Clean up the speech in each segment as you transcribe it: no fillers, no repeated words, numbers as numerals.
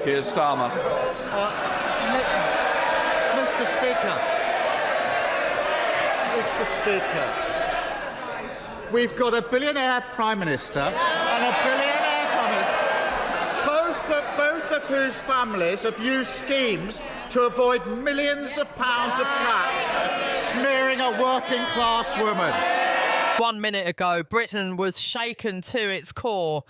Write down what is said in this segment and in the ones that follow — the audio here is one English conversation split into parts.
Keir Starmer. Mr. Speaker, we've got a billionaire Prime Minister and a billionaire Prime Minister, both of whose families have used schemes to avoid millions of pounds of tax, smearing a working-class woman. 1 minute ago, Britain was shaken to its core.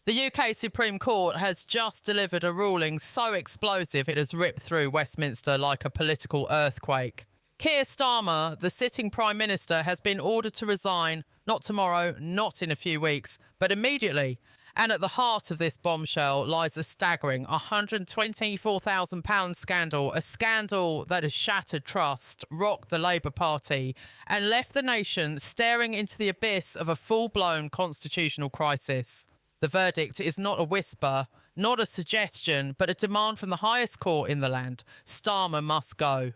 The UK Supreme Court has just delivered a ruling so explosive it has ripped through Westminster like a political earthquake. Keir Starmer, the sitting Prime Minister, has been ordered to resign, not tomorrow, not in a few weeks, but immediately. And at the heart of this bombshell lies a staggering £124,000 scandal, a scandal that has shattered trust, rocked the Labour Party, and left the nation staring into the abyss of a full-blown constitutional crisis. The verdict is not a whisper, not a suggestion, but a demand from the highest court in the land. Starmer must go.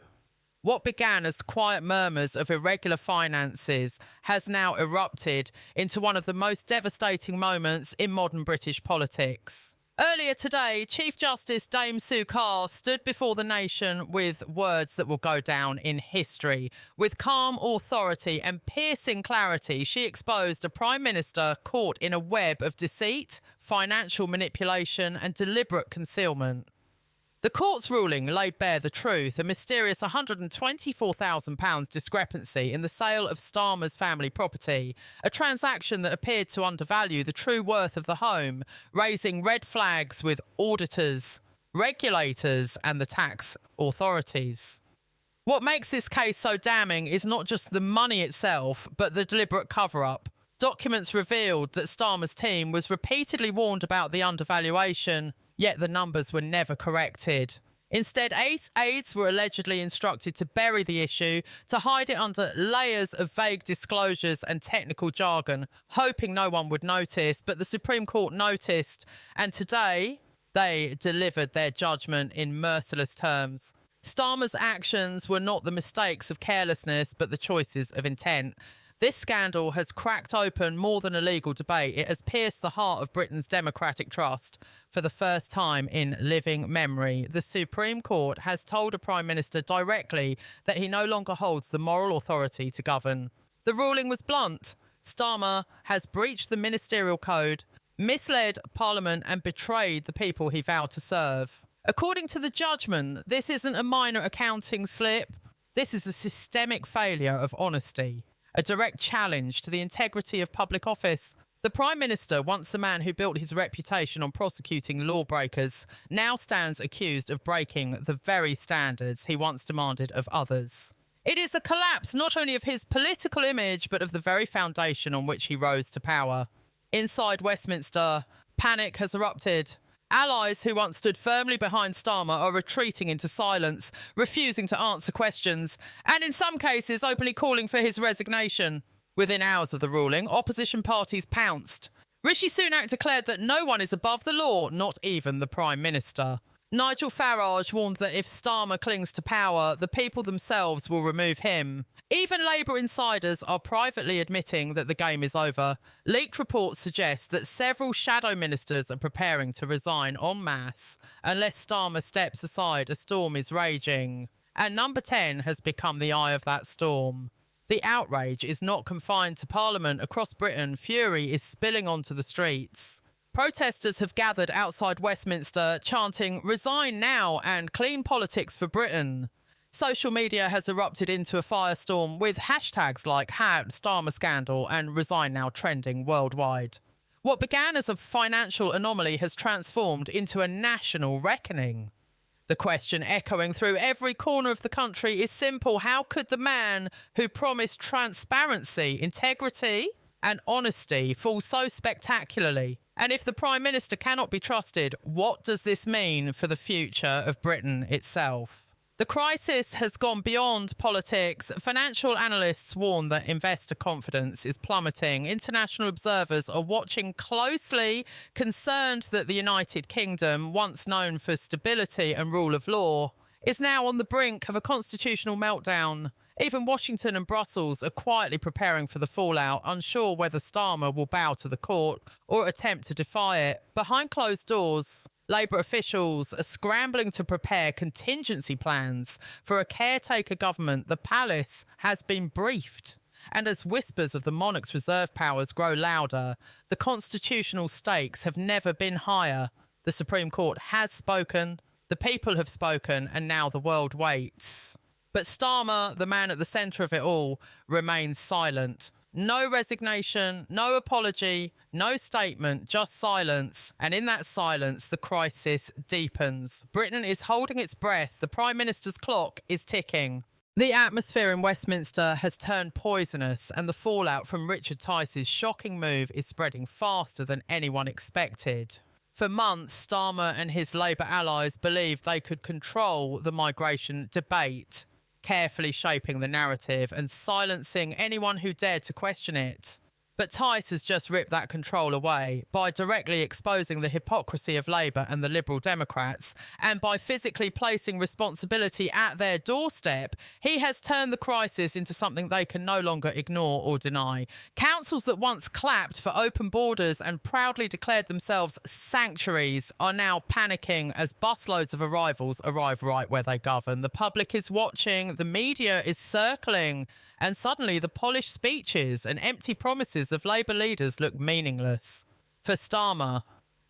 What began as quiet murmurs of irregular finances has now erupted into one of the most devastating moments in modern British politics. Earlier today, Chief Justice Dame Sue Carr stood before the nation with words that will go down in history. With calm authority and piercing clarity, she exposed a Prime Minister caught in a web of deceit, financial manipulation and deliberate concealment. The court's ruling laid bare the truth, a mysterious £124,000 discrepancy in the sale of Starmer's family property, a transaction that appeared to undervalue the true worth of the home, raising red flags with auditors, regulators and the tax authorities. What makes this case so damning is not just the money itself, but the deliberate cover-up. Documents revealed that Starmer's team was repeatedly warned about the undervaluation, yet the numbers were never corrected. Instead, aides were allegedly instructed to bury the issue, to hide it under layers of vague disclosures and technical jargon, hoping no one would notice. But the Supreme Court noticed, and today they delivered their judgment in merciless terms. Starmer's actions were not the mistakes of carelessness, but the choices of intent. This scandal has cracked open more than a legal debate. It has pierced the heart of Britain's democratic trust. For the first time in living memory, the Supreme Court has told a Prime Minister directly that he no longer holds the moral authority to govern. The ruling was blunt. Starmer has breached the ministerial code, misled Parliament and betrayed the people he vowed to serve. According to the judgment, this isn't a minor accounting slip. This is a systemic failure of honesty. A direct challenge to the integrity of public office. The Prime Minister, once the man who built his reputation on prosecuting lawbreakers, now stands accused of breaking the very standards he once demanded of others. It is a collapse not only of his political image, but of the very foundation on which he rose to power. Inside Westminster, panic has erupted. Allies who once stood firmly behind Starmer are retreating into silence, refusing to answer questions, and in some cases openly calling for his resignation. Within hours of the ruling, opposition parties pounced. Rishi Sunak declared that no one is above the law, not even the Prime Minister. Nigel Farage warned that if Starmer clings to power, the people themselves will remove him. Even Labour insiders are privately admitting that the game is over. Leaked reports suggest that several shadow ministers are preparing to resign en masse. Unless Starmer steps aside, a storm is raging. And number 10 has become the eye of that storm. The outrage is not confined to Parliament. Across Britain, fury is spilling onto the streets. Protesters have gathered outside Westminster chanting "Resign now" and "Clean politics for Britain." Social media has erupted into a firestorm with hashtags like #Starmer scandal and "Resign now" trending worldwide. What began as a financial anomaly has transformed into a national reckoning. The question echoing through every corner of the country is simple. How could the man who promised transparency, integrity and honesty fall so spectacularly? And if the Prime Minister cannot be trusted, what does this mean for the future of Britain itself? The crisis has gone beyond politics. Financial analysts warn that investor confidence is plummeting. International observers are watching closely, concerned that the United Kingdom, once known for stability and rule of law, is now on the brink of a constitutional meltdown. Even Washington and Brussels are quietly preparing for the fallout, unsure whether Starmer will bow to the court or attempt to defy it. Behind closed doors, Labour officials are scrambling to prepare contingency plans for a caretaker government. The palace has been briefed. And as whispers of the monarch's reserve powers grow louder, the constitutional stakes have never been higher. The Supreme Court has spoken, the people have spoken, and now the world waits. But Starmer, the man at the centre of it all, remains silent. No resignation, no apology, no statement, just silence. And in that silence, the crisis deepens. Britain is holding its breath. The Prime Minister's clock is ticking. The atmosphere in Westminster has turned poisonous, and the fallout from Richard Tice's shocking move is spreading faster than anyone expected. For months, Starmer and his Labour allies believed they could control the migration debate, carefully shaping the narrative and silencing anyone who dared to question it. But Tice has just ripped that control away by directly exposing the hypocrisy of Labour and the Liberal Democrats, and by physically placing responsibility at their doorstep. He has turned the crisis into something they can no longer ignore or deny. Councils that once clapped for open borders and proudly declared themselves sanctuaries are now panicking as busloads of arrivals arrive right where they govern. The public is watching, the media is circling, and suddenly the polished speeches and empty promises of Labour leaders look meaningless. For Starmer,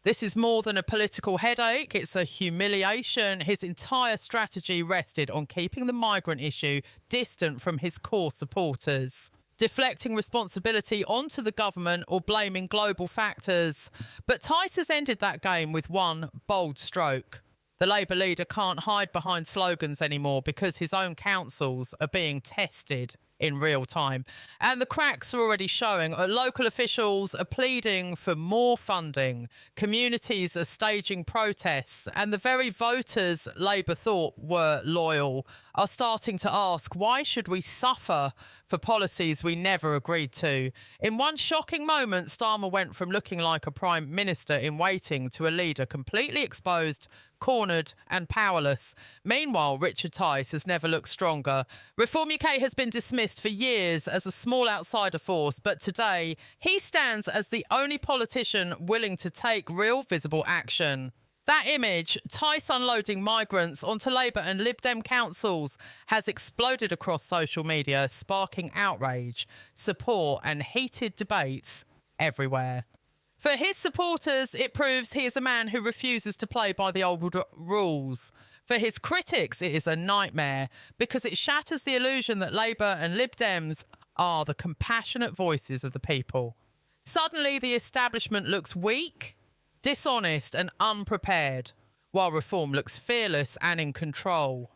this is more than a political headache, it's a humiliation. His entire strategy rested on keeping the migrant issue distant from his core supporters, deflecting responsibility onto the government or blaming global factors. But Tice has ended that game with one bold stroke. The Labour leader can't hide behind slogans anymore because his own councils are being tested in real time. And the cracks are already showing. Local officials are pleading for more funding. Communities are staging protests. And the very voters Labour thought were loyal are starting to ask, why should we suffer for policies we never agreed to? In one shocking moment, Starmer went from looking like a Prime Minister in waiting to a leader completely exposed, cornered and powerless. Meanwhile, Richard Tice has never looked stronger. Reform UK has been dismissed for years as a small outsider force, but today he stands as the only politician willing to take real visible action. That image, Tice unloading migrants onto Labour and Lib Dem councils, has exploded across social media, sparking outrage, support and heated debates everywhere. For his supporters, it proves he is a man who refuses to play by the old rules. For his critics, it is a nightmare because it shatters the illusion that Labour and Lib Dems are the compassionate voices of the people. Suddenly, the establishment looks weak, dishonest and unprepared, while Reform looks fearless and in control.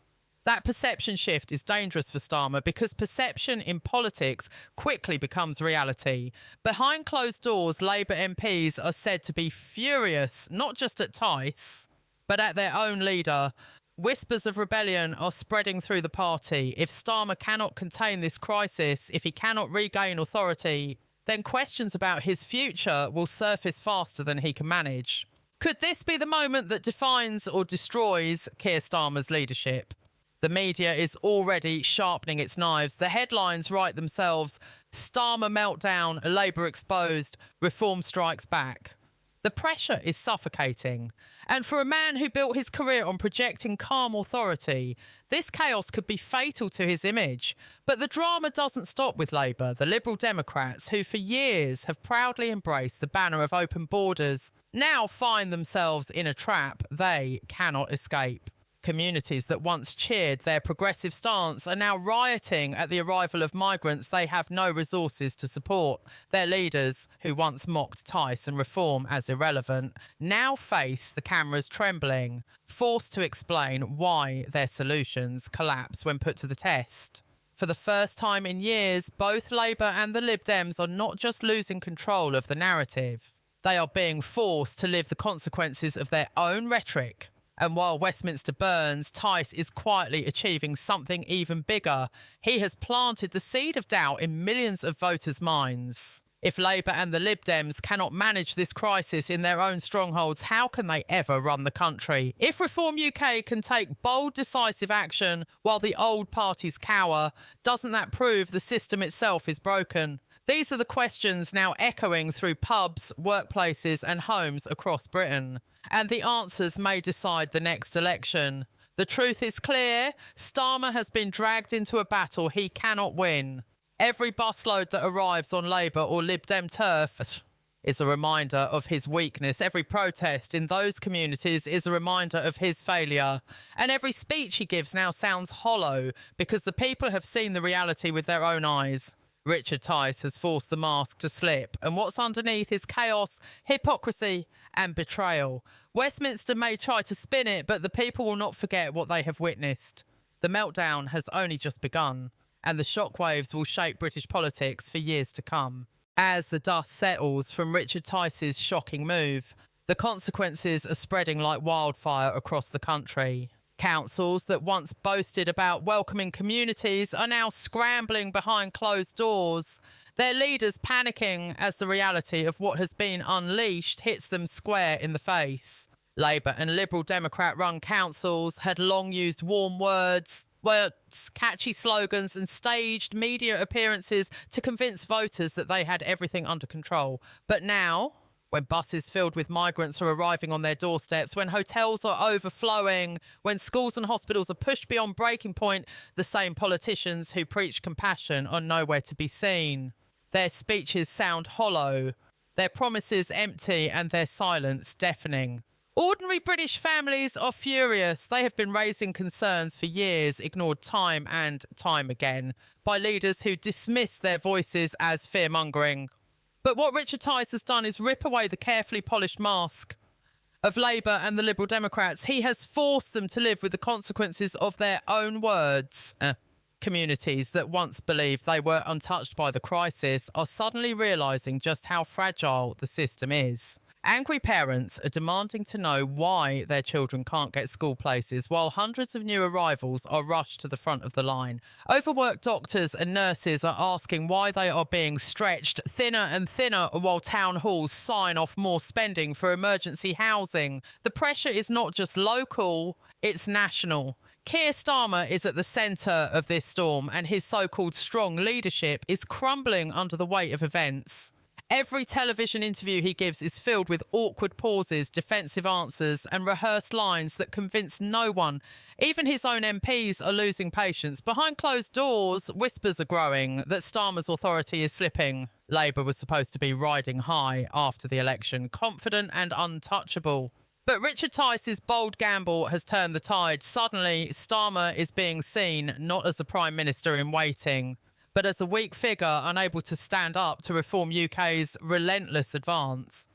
That perception shift is dangerous for Starmer because perception in politics quickly becomes reality. Behind closed doors, Labour MPs are said to be furious, not just at Tice, but at their own leader. Whispers of rebellion are spreading through the party. If Starmer cannot contain this crisis, if he cannot regain authority, then questions about his future will surface faster than he can manage. Could this be the moment that defines or destroys Keir Starmer's leadership? The media is already sharpening its knives. The headlines write themselves: Starmer meltdown, Labour exposed, Reform strikes back. The pressure is suffocating. And for a man who built his career on projecting calm authority, this chaos could be fatal to his image. But the drama doesn't stop with Labour. The Liberal Democrats, who for years have proudly embraced the banner of open borders, now find themselves in a trap they cannot escape. Communities that once cheered their progressive stance are now rioting at the arrival of migrants they have no resources to support. Their leaders, who once mocked Tice and Reform as irrelevant, now face the cameras trembling, forced to explain why their solutions collapse when put to the test. For the first time in years, both Labour and the Lib Dems are not just losing control of the narrative. They are being forced to live the consequences of their own rhetoric. And while Westminster burns, Tice is quietly achieving something even bigger. He has planted the seed of doubt in millions of voters' minds. If Labour and the Lib Dems cannot manage this crisis in their own strongholds, how can they ever run the country? If Reform UK can take bold, decisive action while the old parties cower, doesn't that prove the system itself is broken? These are the questions now echoing through pubs, workplaces and homes across Britain. And the answers may decide the next election. The truth is clear. Starmer has been dragged into a battle he cannot win. Every busload that arrives on Labour or Lib Dem turf is a reminder of his weakness. Every protest in those communities is a reminder of his failure. And every speech he gives now sounds hollow because the people have seen the reality with their own eyes. Richard Tice has forced the mask to slip, and what's underneath is chaos, hypocrisy and betrayal. Westminster may try to spin it, but the people will not forget what they have witnessed. The meltdown has only just begun, and the shockwaves will shape British politics for years to come. As the dust settles from Richard Tice's shocking move, the consequences are spreading like wildfire across the country. Councils that once boasted about welcoming communities are now scrambling behind closed doors, their leaders panicking as the reality of what has been unleashed hits them square in the face. Labour and Liberal Democrat-run councils had long used warm words, catchy slogans and staged media appearances to convince voters that they had everything under control. But now, when buses filled with migrants are arriving on their doorsteps, when hotels are overflowing, when schools and hospitals are pushed beyond breaking point, the same politicians who preach compassion are nowhere to be seen. Their speeches sound hollow, their promises empty and their silence deafening. Ordinary British families are furious. They have been raising concerns for years, ignored time and time again by leaders who dismiss their voices as fear-mongering. But what Richard Tice has done is rip away the carefully polished mask of Labour and the Liberal Democrats. He has forced them to live with the consequences of their own words. Communities that once believed they were untouched by the crisis are suddenly realising just how fragile the system is. Angry parents are demanding to know why their children can't get school places while hundreds of new arrivals are rushed to the front of the line. Overworked doctors and nurses are asking why they are being stretched thinner and thinner while town halls sign off more spending for emergency housing. The pressure is not just local, it's national. Keir Starmer is at the centre of this storm and his so-called strong leadership is crumbling under the weight of events. Every television interview he gives is filled with awkward pauses, defensive answers and rehearsed lines that convince no one. Even his own MPs are losing patience. Behind closed doors, whispers are growing that Starmer's authority is slipping. Labour was supposed to be riding high after the election, confident and untouchable. But Richard Tice's bold gamble has turned the tide. Suddenly, Starmer is being seen not as the Prime Minister in waiting, but as a weak figure unable to stand up to reform UK's relentless advance.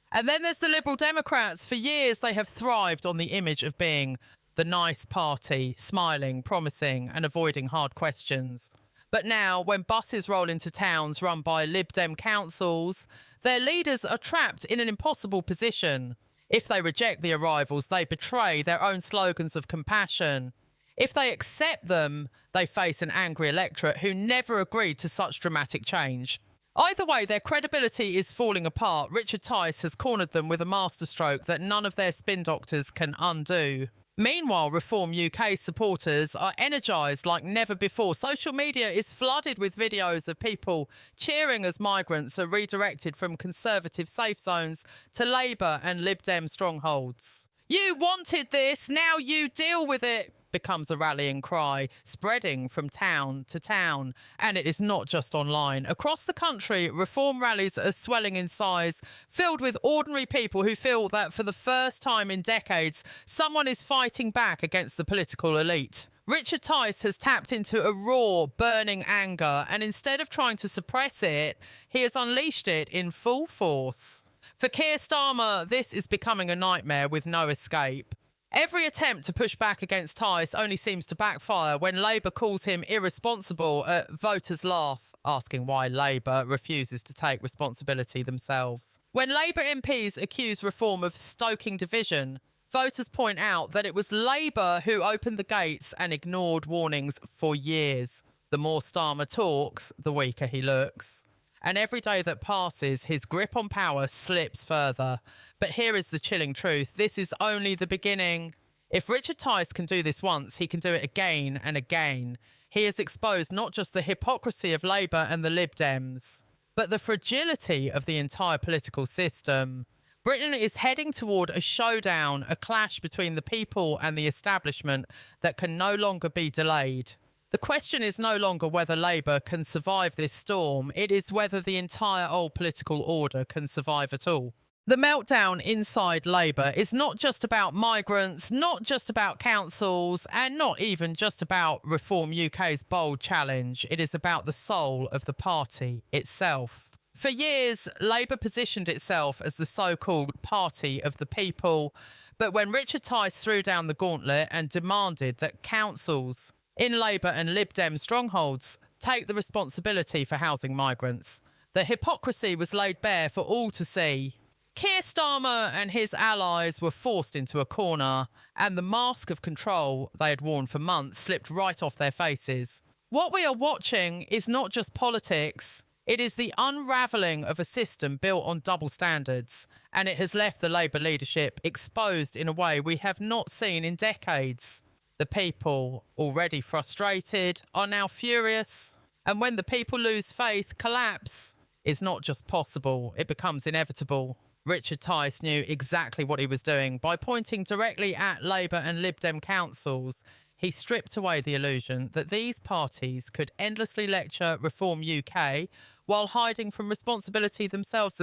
And then there's the Liberal Democrats. For years, they have thrived on the image of being the nice party, smiling, promising and avoiding hard questions. But now, when buses roll into towns run by Lib Dem councils, their leaders are trapped in an impossible position. If they reject the arrivals, they betray their own slogans of compassion. If they accept them, they face an angry electorate who never agreed to such dramatic change. Either way, their credibility is falling apart. Richard Tice has cornered them with a masterstroke that none of their spin doctors can undo. Meanwhile, Reform UK supporters are energised like never before. Social media is flooded with videos of people cheering as migrants are redirected from Conservative safe zones to Labour and Lib Dem strongholds. "You wanted this, now you deal with it," becomes a rallying cry, spreading from town to town. And it is not just online. Across the country, reform rallies are swelling in size, filled with ordinary people who feel that for the first time in decades, someone is fighting back against the political elite. Richard Tice has tapped into a raw, burning anger, and instead of trying to suppress it, he has unleashed it in full force. For Keir Starmer, this is becoming a nightmare with no escape. Every attempt to push back against Tice only seems to backfire. When Labour calls him irresponsible, voters laugh, asking why Labour refuses to take responsibility themselves. When Labour MPs accuse Reform of stoking division, voters point out that it was Labour who opened the gates and ignored warnings for years. The more Starmer talks, the weaker he looks. And every day that passes, his grip on power slips further. But here is the chilling truth. This is only the beginning. If Richard Tice can do this once, he can do it again and again. He has exposed not just the hypocrisy of Labour and the Lib Dems, but the fragility of the entire political system. Britain is heading toward a showdown, a clash between the people and the establishment that can no longer be delayed. The question is no longer whether Labour can survive this storm, it is whether the entire old political order can survive at all. The meltdown inside Labour is not just about migrants, not just about councils, and not even just about Reform UK's bold challenge. It is about the soul of the party itself. For years, Labour positioned itself as the so-called party of the people, but when Richard Tice threw down the gauntlet and demanded that councils in Labour and Lib Dem strongholds take the responsibility for housing migrants, the hypocrisy was laid bare for all to see. Keir Starmer and his allies were forced into a corner, and the mask of control they had worn for months slipped right off their faces. What we are watching is not just politics, it is the unravelling of a system built on double standards, and it has left the Labour leadership exposed in a way we have not seen in decades. The people, already frustrated, are now furious, and when the people lose faith, collapse is not just possible, it becomes inevitable. Richard Tice knew exactly what he was doing. By pointing directly at Labour and Lib Dem councils, he stripped away the illusion that these parties could endlessly lecture Reform UK while hiding from responsibility themselves.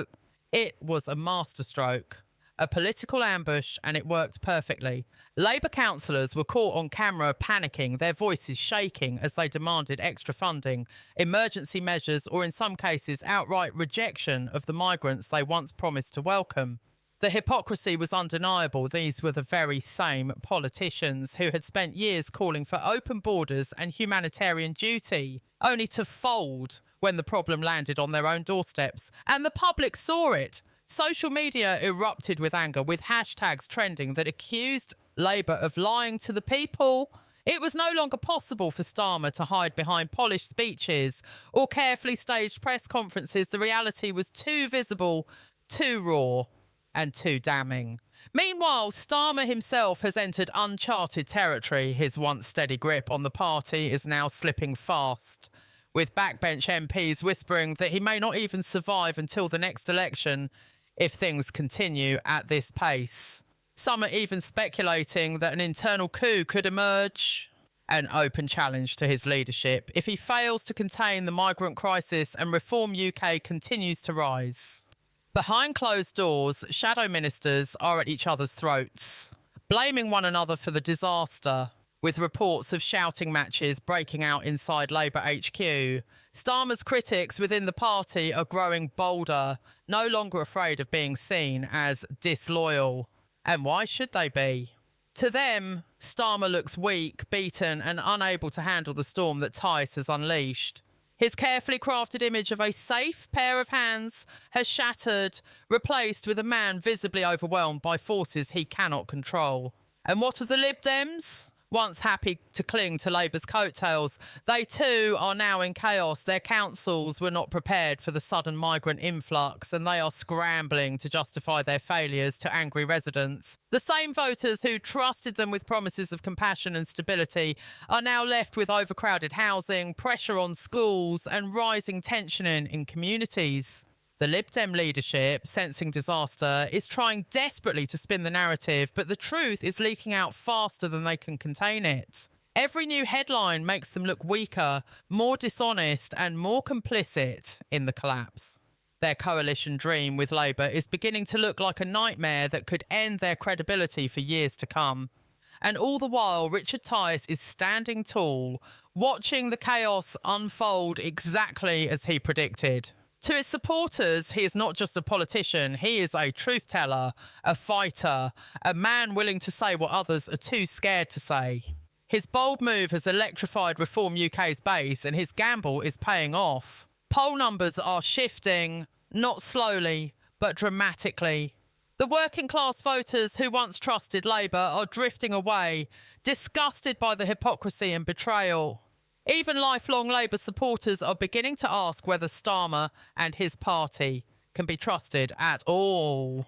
It was a masterstroke, a political ambush, and it worked perfectly. Labour councillors were caught on camera panicking, their voices shaking as they demanded extra funding, emergency measures, or in some cases outright rejection of the migrants they once promised to welcome. The hypocrisy was undeniable. These were the very same politicians who had spent years calling for open borders and humanitarian duty, only to fold when the problem landed on their own doorsteps. And the public saw it. Social media erupted with anger, with hashtags trending that accused Labour of lying to the people. It was no longer possible for Starmer to hide behind polished speeches or carefully staged press conferences. The reality was too visible, too raw, and too damning. Meanwhile, Starmer himself has entered uncharted territory. His once steady grip on the party is now slipping fast, with backbench MPs whispering that he may not even survive until the next election if things continue at this pace. Some are even speculating that an internal coup could emerge, an open challenge to his leadership if he fails to contain the migrant crisis and Reform UK continues to rise. Behind closed doors, shadow ministers are at each other's throats, blaming one another for the disaster, with reports of shouting matches breaking out inside Labour HQ. Starmer's critics within the party are growing bolder, no longer afraid of being seen as disloyal. And why should they be? To them, Starmer looks weak, beaten, and unable to handle the storm that Tice has unleashed. His carefully crafted image of a safe pair of hands has shattered, replaced with a man visibly overwhelmed by forces he cannot control. And what of the Lib Dems? Once happy to cling to Labour's coattails, they too are now in chaos. Their councils were not prepared for the sudden migrant influx, and they are scrambling to justify their failures to angry residents. The same voters who trusted them with promises of compassion and stability are now left with overcrowded housing, pressure on schools, and rising tension in communities. The Lib Dem leadership, sensing disaster, is trying desperately to spin the narrative, but the truth is leaking out faster than they can contain it. Every new headline makes them look weaker, more dishonest, and more complicit in the collapse. Their coalition dream with Labour is beginning to look like a nightmare that could end their credibility for years to come. And all the while, Richard Tice is standing tall, watching the chaos unfold exactly as he predicted. To his supporters, he is not just a politician, he is a truth teller, a fighter, a man willing to say what others are too scared to say. His bold move has electrified Reform UK's base, and his gamble is paying off. Poll numbers are shifting, not slowly, but dramatically. The working class voters who once trusted Labour are drifting away, disgusted by the hypocrisy and betrayal. Even lifelong Labour supporters are beginning to ask whether Starmer and his party can be trusted at all.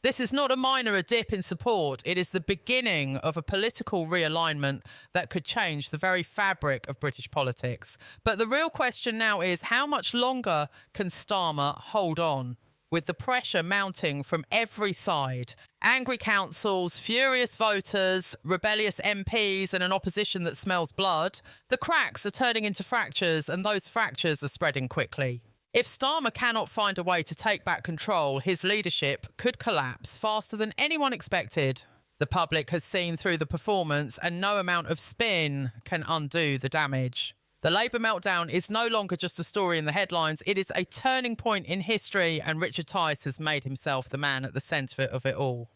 This is not a minor dip in support. It is the beginning of a political realignment that could change the very fabric of British politics. But the real question now is, how much longer can Starmer hold on? With the pressure mounting from every side, angry councils, furious voters, rebellious MPs and an opposition that smells blood, the cracks are turning into fractures and those fractures are spreading quickly. If Starmer cannot find a way to take back control, his leadership could collapse faster than anyone expected. The public has seen through the performance and no amount of spin can undo the damage. The Labour meltdown is no longer just a story in the headlines, it is a turning point in history and Richard Tice has made himself the man at the centre of it all.